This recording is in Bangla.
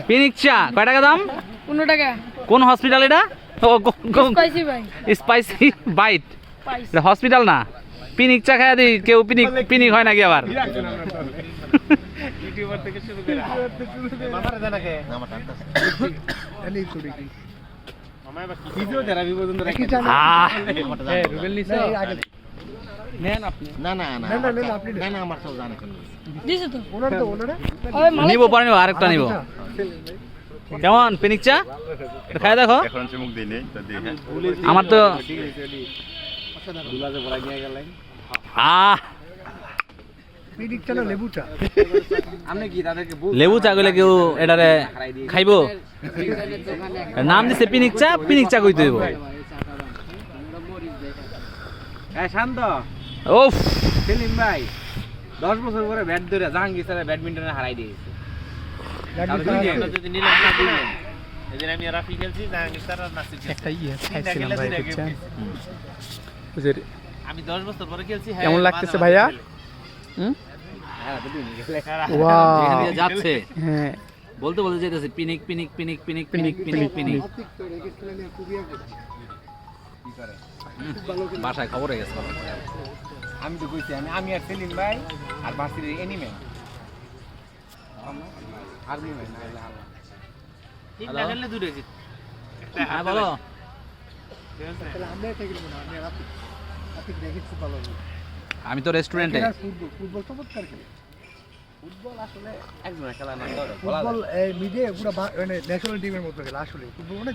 পিনিকচা কয় টাকা দাম? 15 টাকা। কোন হসপিটাল এটা? ও স্পাইসি ভাই। স্পাইসি বাইট, এটা হসপিটাল না। পিনিকচা খায় দি কেউ পিনিক হয় নাকি আবার? ইউটিউবার থেকে শুরু করে মামারে জানা কে আমার টানতাছে এলি ছুরি কি মামা এবার ভিডিও যারা বিপদন রাখি এ রুবেল নিছে নেন আপনি। না আপনি না আমার সব জানা কেন দিছো তো ওনার নিব পরে নিব, আরেকটা নিব। কেমন পিনিকচা এটা খায় দেখো। এখন মুখ দিই নেই তো দিই। হ্যাঁ আমার তো দুলাতে বলা নিয়ে গেলেন পিনিক চা না লেবু চা? আপনি কি তাদেরকে লেবু চা গলে কেউ এটারে খাইবো? নাম দিছে পিনিকচা, পিনিকচা কইতে হইব। হ্যাঁ শান্ত ওফ সেলিম ভাই 10 বছর পরে ব্যাট ধরে জাহাঙ্গীর স্যার ব্যাডমিন্টনে হারাই দিয়েছে। এদিন আমি রাফি খেলছি, জাহাঙ্গীর স্যার আর নাসির একটা ইয়ে খাইছিলাম ভাই, বুঝছেন? আমি 10 বছর পরে খেলছি। কেমন লাগতেছে ভাইয়া? ওয়াও, এখান দিয়ে যাচ্ছে হ্যাঁ বলতে বলতে যেতেছে পিনিক পিনিক পিনিক পিনিক পিনিক পিনিক পিনিক। বাসায় খবর হয়ে গেছে। আমি তো কইছি আমি আর সেলিম ভাই আর বাসির এনিমে আর্মি ম্যান না আল্লাহ তিনটা খেললে দুটো জিত। হ্যাঁ বলো। আমি তো রেস্টুরেন্টে। ফুটবল চমৎকার খেলে। ফুটবল আসলে একজনের খেলা না, ফুটবল মিডিয়ে পুরো ন্যাশনাল টিমের মতো খেলে আসলে ফুটবল